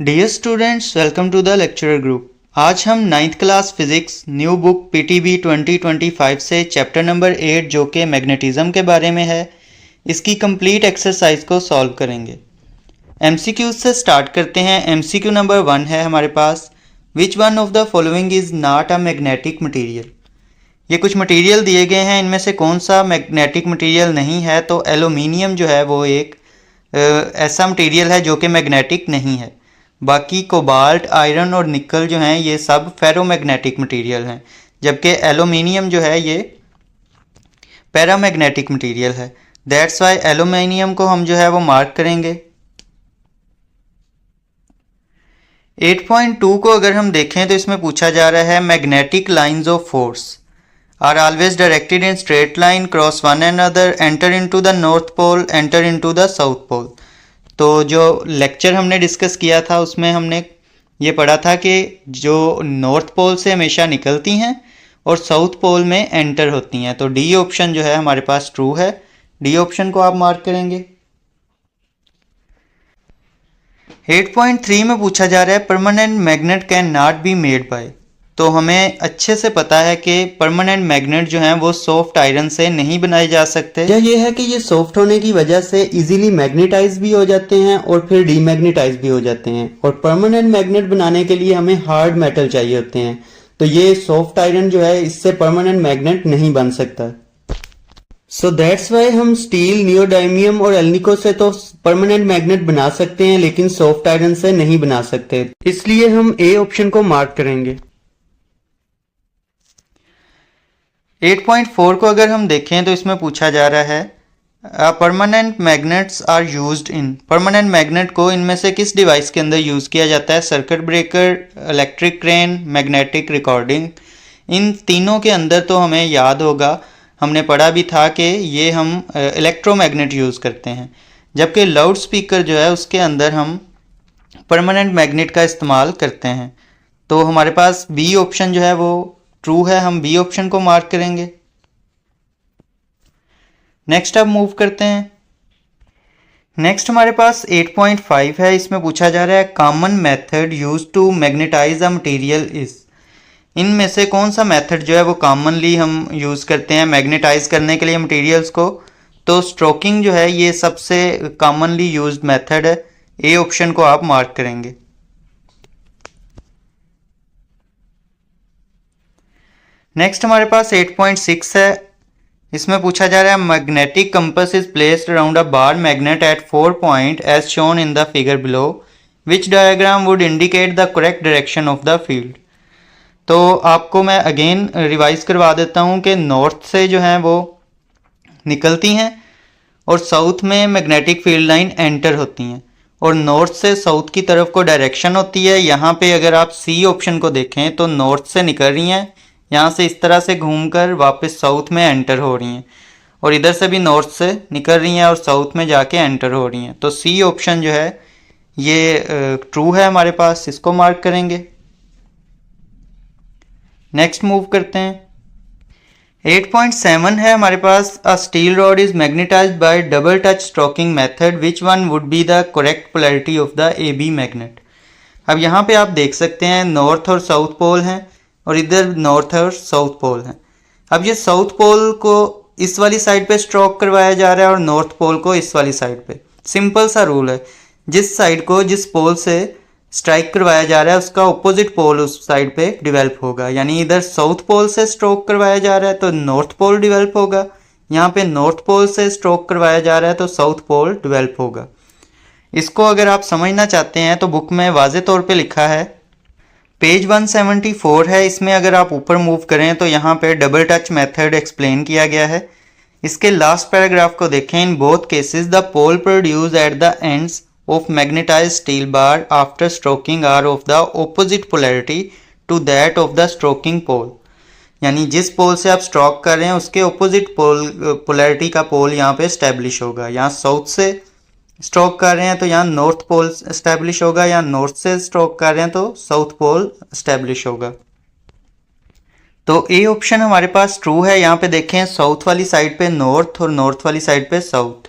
Dear students, welcome to the lecturer group. आज हम ninth class physics new book PTB 2025 से chapter number 8 जो कि मैग्नेटिज्म के बारे में है, इसकी कंप्लीट एक्सरसाइज को सॉल्व करेंगे। एमसीक्यू से स्टार्ट करते हैं। एमसीक्यू नंबर 1 है हमारे पास, which one of the following is not a magnetic material. ये कुछ मटीरियल दिए गए हैं, इनमें से कौन सा मैग्नेटिक मटीरियल नहीं है। तो एलुमिनियम जो है वो एक ऐसा मटीरियल है जो कि मैग्नेटिक नहीं है। बाकी कोबाल्ट, आयरन और निकल जो हैं ये सब फेरोमैग्नेटिक मटेरियल हैं, जबकि एलुमिनियम जो है ये पैरामैग्नेटिक मटेरियल है। दैट्स वाई एलुमिनियम को हम जो है वो मार्क करेंगे। 8.2 को अगर हम देखें तो इसमें पूछा जा रहा है magnetic lines of force are always directed in straight line cross one another, enter into the north pole, enter into the south pole. तो जो लेक्चर हमने डिस्कस किया था उसमें हमने ये पढ़ा था कि जो नॉर्थ पोल से हमेशा निकलती हैं और साउथ पोल में एंटर होती हैं। तो डी ऑप्शन जो है हमारे पास ट्रू है। डी ऑप्शन को आप मार्क करेंगे। 8.3 में पूछा जा रहा है permanent magnet can not be made by. तो हमें अच्छे से पता है कि परमानेंट मैग्नेट जो हैं वो सॉफ्ट आयरन से नहीं बनाए जा सकते। वजह ये है कि ये सॉफ्ट होने की वजह से इजीली मैग्नेटाइज भी हो जाते हैं और फिर डीमैग्नेटाइज भी हो जाते हैं। और परमानेंट मैग्नेट बनाने के लिए हमें हार्ड मेटल चाहिए होते हैं। तो ये सॉफ्ट आयरन जो है इससे परमानेंट मैग्नेट नहीं बन सकता। सो दैट्स वाई हम स्टील, नियोडाइमियम और एल्निको से तो परमानेंट मैग्नेट बना सकते हैं, लेकिन सॉफ्ट आयरन से नहीं बना सकते। इसलिए हम ए ऑप्शन को मार्क करेंगे। 8.4 को अगर हम देखें तो इसमें पूछा जा रहा है permanent magnets are used in. Permanent magnet को इनमें से किस डिवाइस के अंदर यूज़ किया जाता है। Circuit breaker, electric crane, magnetic recording. इन तीनों के अंदर तो हमें याद होगा, हमने पढ़ा भी था कि ये हम इलेक्ट्रोमैग्नेट यूज़ करते हैं, जबकि लाउड स्पीकर जो है उसके अंदर हम परमानेंट मैग्नेट का इस्तेमाल करते हैं। तो हमारे पास बी ऑप्शन जो है वो ट्रू है। हम बी ऑप्शन को मार्क करेंगे। नेक्स्ट अब मूव करते हैं। नेक्स्ट हमारे पास 8.5 है। इसमें पूछा जा रहा है common method use to magnetize a material is. इनमें से कौन सा मेथड जो है वो कॉमनली हम यूज़ करते हैं मैग्नेटाइज करने के लिए मटेरियल्स को। तो स्ट्रोकिंग जो है ये सबसे कॉमनली यूज्ड मेथड है। ए ऑप्शन को आप मार्क करेंगे। नेक्स्ट हमारे पास 8.6 है। इसमें पूछा जा रहा है magnetic compass is placed around a bar magnet at 4 point as shown in the figure below, which diagram would indicate the correct direction of the field. तो आपको मैं अगेन रिवाइज करवा देता हूँ कि नॉर्थ से जो है वो निकलती हैं और साउथ में मैग्नेटिक फील्ड लाइन एंटर होती हैं, और नॉर्थ से साउथ की तरफ को डायरेक्शन होती है। यहाँ पे अगर आप सी ऑप्शन को देखें तो नॉर्थ से निकल रही हैं, यहाँ से इस तरह से घूमकर वापस साउथ में एंटर हो रही हैं, और इधर से भी नॉर्थ से निकल रही हैं और साउथ में जाके एंटर हो रही हैं। तो सी ऑप्शन जो है ये ट्रू है हमारे पास, इसको मार्क करेंगे। नेक्स्ट मूव करते हैं। 8.7 है हमारे पास a steel rod is magnetised by double touch stroking method, which one would be the correct polarity of the A B magnet. अब यहाँ पे आप देख सकते हैं नॉर्थ और साउथ पोल हैं और इधर नॉर्थ और साउथ पोल हैं। अब ये साउथ पोल को इस वाली साइड पे स्ट्रोक करवाया जा रहा है और नॉर्थ पोल को इस वाली साइड पे। सिंपल सा रूल है, जिस साइड को जिस पोल से स्ट्राइक करवाया जा रहा है उसका ऑपोजिट पोल उस साइड पे डेवलप होगा। यानी इधर साउथ पोल से स्ट्रोक करवाया जा रहा है तो नॉर्थ पोल डेवलप होगा, यहाँ पे नॉर्थ पोल से स्ट्रोक करवाया जा रहा है तो साउथ पोल डेवलप होगा। इसको अगर आप समझना चाहते हैं तो बुक में वाज़े तौर पे लिखा है, पेज 174 है। इसमें अगर आप ऊपर मूव करें तो यहाँ पे डबल टच मेथड एक्सप्लेन किया गया है। इसके लास्ट पैराग्राफ को देखें। In both cases the pole produce at the ends of magnetized steel bar after stroking are of the opposite polarity to that of the stroking pole। यानी जिस पोल से आप स्ट्रोक कर रहे हैं उसके ऑपोजिट पोलैरिटी का पोल यहाँ पे स्टैब्लिश होगा। यहाँ साउथ से स्ट्रोक कर रहे हैं तो यहाँ नॉर्थ पोल स्टैब्लिश होगा, यहाँ नॉर्थ से स्ट्रोक कर रहे हैं तो साउथ पोल स्टैब्लिश होगा। तो ए ऑप्शन हमारे पास ट्रू है। यहाँ पे देखें साउथ वाली साइड पे नॉर्थ और नॉर्थ वाली साइड पे साउथ,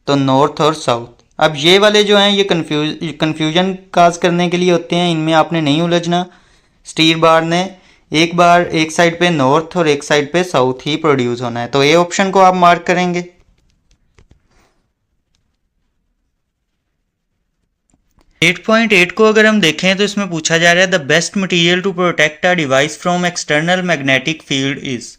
तो नॉर्थ और साउथ। अब ये वाले जो हैं ये कन्फ्यूजन काज करने के लिए होते हैं, इनमें आपने नहीं उलझना। स्टील बार ने एक बार एक साइड पे नॉर्थ और एक साइड पे साउथ ही प्रोड्यूस होना है, तो ए ऑप्शन को आप मार्क करेंगे। 8.8 को अगर हम देखें तो इसमें पूछा जा रहा है the best material to protect a device from external magnetic field is.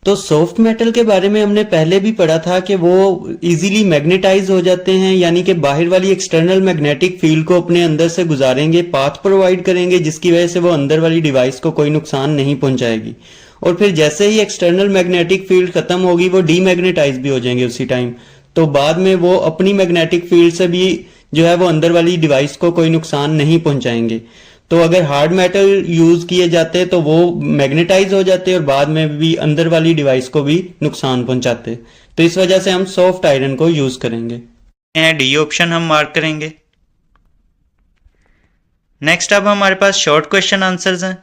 तो सॉफ्ट मेटल के बारे में हमने पहले भी पढ़ा था कि वो इजीली मैग्नेटाइज हो जाते हैं, यानी कि बाहर वाली एक्सटर्नल मैग्नेटिक फील्ड को अपने अंदर से गुजारेंगे, पाथ प्रोवाइड करेंगे, जिसकी वजह से वो अंदर वाली डिवाइस को कोई नुकसान नहीं पहुंचाएगी। और फिर जैसे ही एक्सटर्नल मैग्नेटिक फील्ड खत्म होगी वो डीमैग्नेटाइज भी हो जाएंगे उसी टाइम, तो बाद में वो अपनी मैग्नेटिक फील्ड से भी जो है वो अंदर वाली डिवाइस को कोई नुकसान नहीं पहुंचाएंगे। तो अगर हार्ड मेटल यूज किए जाते तो वो मैग्नेटाइज हो जाते और बाद में भी अंदर वाली डिवाइस को भी नुकसान पहुंचाते। तो इस वजह से हम सॉफ्ट आयरन को यूज करेंगे। डी ऑप्शन हम मार्क करेंगे। नेक्स्ट अब हमारे पास शॉर्ट क्वेश्चन आंसर्स हैं।